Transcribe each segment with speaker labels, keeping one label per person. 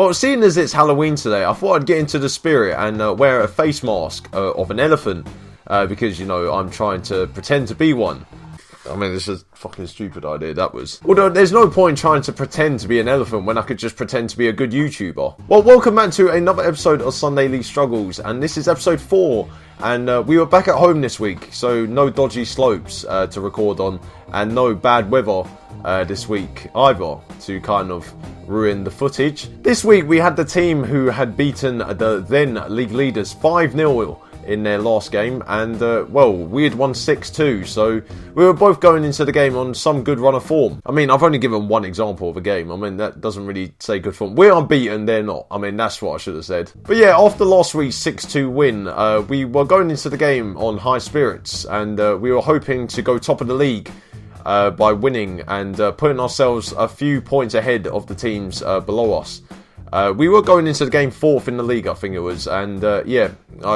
Speaker 1: Well, seeing as it's Halloween today, I thought I'd get into the spirit and wear a face mask of an elephant because, you know, I'm trying to pretend to be one. I mean, this is a fucking stupid idea, that was. Although, there's no point trying to pretend to be an elephant when I could just pretend to be a good YouTuber. Well, welcome back to another episode of Sunday League Struggles, and this is episode 4. And we were back at home this week, so no dodgy slopes to record on, and no bad weather this week either, to kind of ruin the footage. This week we had the team who had beaten the then league leaders 5-0 in their last game, and well, we had won 6-2, so we were both going into the game on some good run of form. I mean, I've only given one example of a game. I mean, that doesn't really say good form. We're unbeaten, they're not. I mean, that's what I should have said. But yeah, after last week's 6-2 win, we were going into the game on high spirits, and we were hoping to go top of the league by winning and putting ourselves a few points ahead of the teams below us. We were going into the game 4th in the league, I think it was, and yeah,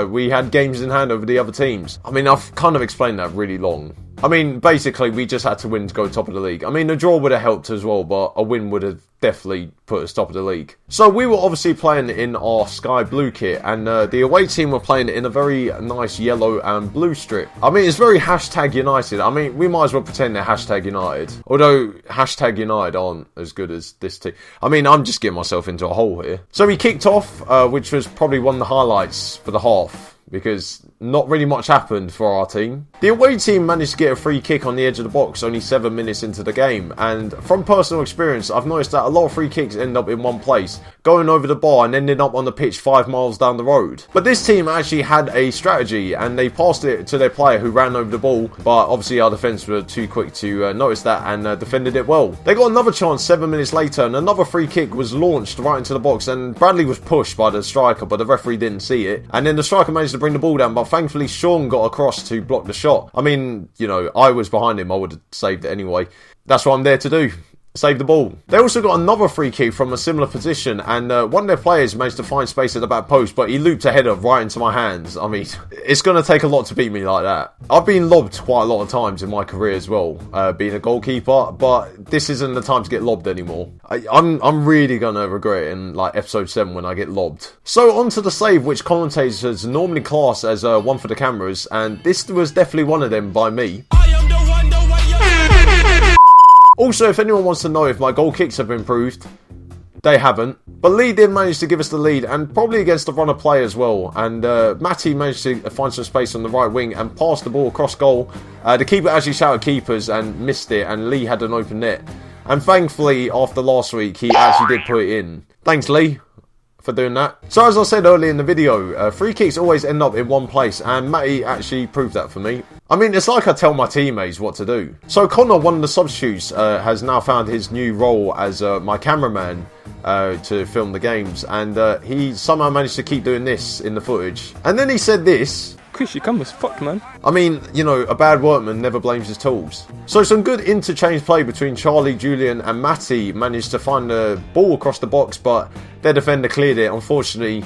Speaker 1: we had games in hand over the other teams. I mean, I've kind of explained that really long. I mean, basically, we just had to win to go top of the league. I mean, a draw would have helped as well, but a win would have definitely put us top of the league. So we were obviously playing in our sky blue kit, and the away team were playing in a very nice yellow and blue strip. I mean, it's very hashtag United. I mean, we might as well pretend they're hashtag United. Although, hashtag United aren't as good as this team. I mean, I'm just getting myself into a hole here. So we kicked off, which was probably one of the highlights for the half, because not really much happened for our team. The away team managed to get a free kick on the edge of the box only 7 minutes into the game, and from personal experience I've noticed that a lot of free kicks end up in one place, going over the bar and ending up on the pitch 5 miles down the road. But this team actually had a strategy, and they passed it to their player who ran over the ball, but obviously our defence were too quick to notice that and defended it well. They got another chance 7 minutes later, and another free kick was launched right into the box, and Bradley was pushed by the striker, but the referee didn't see it, and then the striker managed to bring the ball down, but thankfully Sean got across to block the shot. I mean, you know, I was behind him, I would have saved it anyway. That's what I'm there to do. Save the ball. They also got another free kick from a similar position, and one of their players managed to find space at the back post, but he looped a header right into my hands. I mean, it's going to take a lot to beat me like that. I've been lobbed quite a lot of times in my career as well, being a goalkeeper, but this isn't the time to get lobbed anymore. I'm really going to regret it in like episode 7 when I get lobbed. So on to the save, which commentators normally class as one for the cameras, and this was definitely one of them by me. Also, if anyone wants to know if my goal kicks have improved, they haven't. But Lee did manage to give us the lead, and probably against the run of play as well. And Matty managed to find some space on the right wing and pass the ball across goal. The keeper actually shouted keepers and missed it, and Lee had an open net. And thankfully, after last week, he actually did put it in. Thanks, Lee, for doing that. So as I said earlier in the video, free kicks always end up in one place, and Matty actually proved that for me. I mean, it's like I tell my teammates what to do. So Connor, one of the substitutes, has now found his new role as my cameraman to film the games, and he somehow managed to keep doing this in the footage. And then he said this.
Speaker 2: Chris, your camera's fucked, man.
Speaker 1: I mean, you know, a bad workman never blames his tools. So some good interchange play between Charlie, Julian and Matty managed to find the ball across the box, but their defender cleared it. Unfortunately,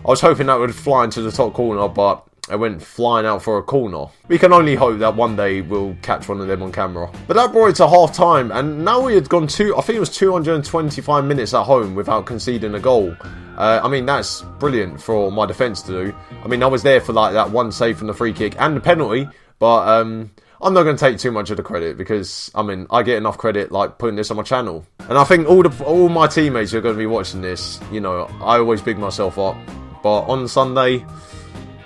Speaker 1: I was hoping that would fly into the top corner, but it went flying out for a corner. We can only hope that one day we'll catch one of them on camera. But that brought it to half time, and now we had gone I think it was 225 minutes at home without conceding a goal. I mean, that's brilliant for my defence to do. I mean, I was there for like that one save from the free kick and the penalty, but I'm not going to take too much of the credit because, I mean, I get enough credit like putting this on my channel. And I think all my teammates who are going to be watching this, you know, I always big myself up. But on Sunday,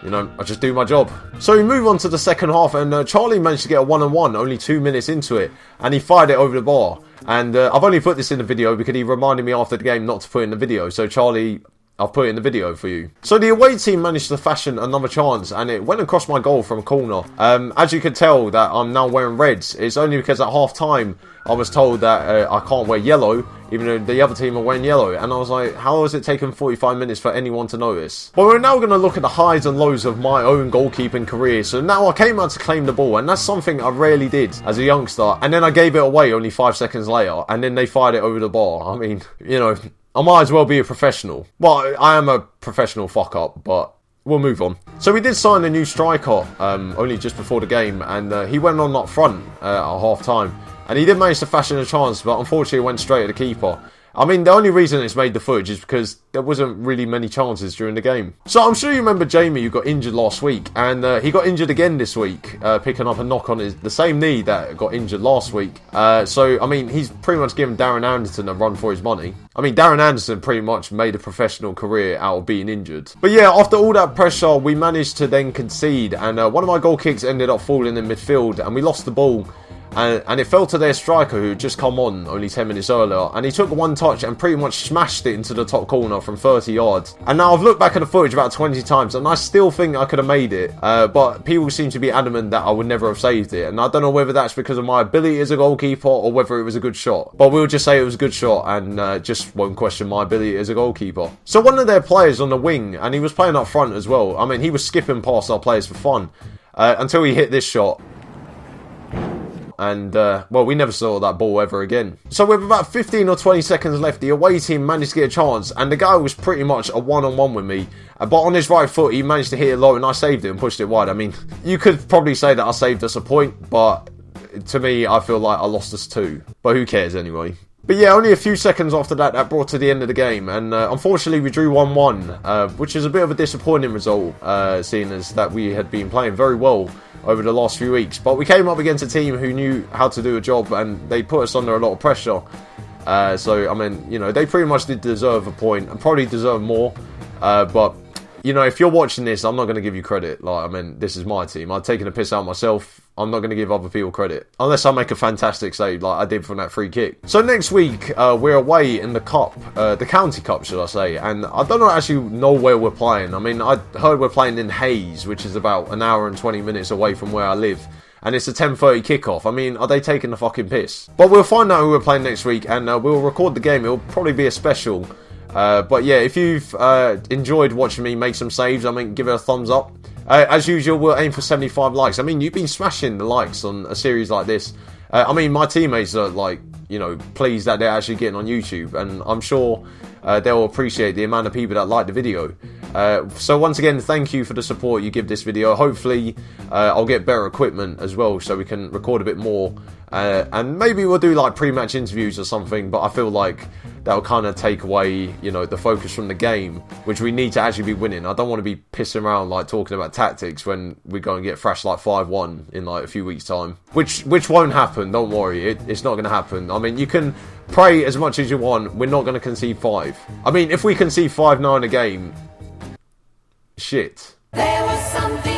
Speaker 1: you know, I just do my job. So we move on to the second half, and Charlie managed to get a 1-on-1 only 2 minutes into it, and he fired it over the bar. And I've only put this in the video because he reminded me after the game not to put it in the video. So Charlie, I've put it in the video for you. So the away team managed to fashion another chance, and it went across my goal from a corner. As you can tell that I'm now wearing reds, it's only because at half time I was told that I can't wear yellow, even though the other team are wearing yellow. And I was like, how has it taken 45 minutes for anyone to notice? But we're now going to look at the highs and lows of my own goalkeeping career. So now I came out to claim the ball, and that's something I rarely did as a youngster. And then I gave it away only 5 seconds later, and then they fired it over the bar. I mean, you know, I might as well be a professional. Well, I am a professional fuck up, but we'll move on. So we did sign a new striker only just before the game, and he went on up front at half time. And he did manage to fashion a chance, but unfortunately went straight at the keeper. I mean, the only reason it's made the footage is because there wasn't really many chances during the game. So I'm sure you remember Jamie, who got injured last week, and he got injured again this week, picking up a knock on the same knee that got injured last week. So, I mean, he's pretty much given Darren Anderson a run for his money. I mean, Darren Anderson pretty much made a professional career out of being injured. But yeah, after all that pressure, we managed to then concede, and one of my goal kicks ended up falling in midfield, and we lost the ball. And it fell to their striker, who had just come on only 10 minutes earlier, and he took one touch and pretty much smashed it into the top corner from 30 yards. And now I've looked back at the footage about 20 times, and I still think I could have made it, but people seem to be adamant that I would never have saved it, and I don't know whether that's because of my ability as a goalkeeper or whether it was a good shot. But we'll just say it was a good shot, and just won't question my ability as a goalkeeper. So one of their players on the wing, and he was playing up front as well, I mean, he was skipping past our players for fun, until he hit this shot. And, well, we never saw that ball ever again. So with about 15 or 20 seconds left, the away team managed to get a chance, and the guy was pretty much a one-on-one with me. But on his right foot, he managed to hit it low, and I saved it and pushed it wide. I mean, you could probably say that I saved us a point, but to me, I feel like I lost us 2. But who cares anyway? But yeah, only a few seconds after that, that brought to the end of the game. And unfortunately, we drew 1-1, which is a bit of a disappointing result, seeing as that we had been playing very well over the last few weeks. But we came up against a team who knew how to do a job, and they put us under a lot of pressure. So, I mean, you know, they pretty much did deserve a point, and probably deserve more. But, you know, if you're watching this, I'm not going to give you credit. Like, I mean, this is my team. I've taken a piss out myself. I'm not going to give other people credit. Unless I make a fantastic save like I did from that free kick. So next week, we're away in the cup. The county cup, should I say. And I don't actually know where we're playing. I mean, I heard we're playing in Hayes, which is about an hour and 20 minutes away from where I live. And it's a 10:30 kickoff. I mean, are they taking the fucking piss? But we'll find out who we're playing next week, and we'll record the game. It'll probably be a special. But yeah, if you've enjoyed watching me make some saves, I mean, give it a thumbs up. As usual, we'll aim for 75 likes. I mean, you've been smashing the likes on a series like this. I mean, my teammates are like, you know, pleased that they're actually getting on YouTube, and I'm sure they'll appreciate the amount of people that like the video. So once again, thank you for the support you give this video. Hopefully, I'll get better equipment as well, so we can record a bit more. And maybe we'll do like pre-match interviews or something, but I feel like that'll kind of take away, you know, the focus from the game, which we need to actually be winning. I don't want to be pissing around like talking about tactics when we go and get thrashed like 5-1 in like a few weeks' time. Which won't happen, don't worry, it's not going to happen. I mean, you can pray as much as you want, we're not going to concede 5. I mean, if we concede 5 now in a game, shit. There was something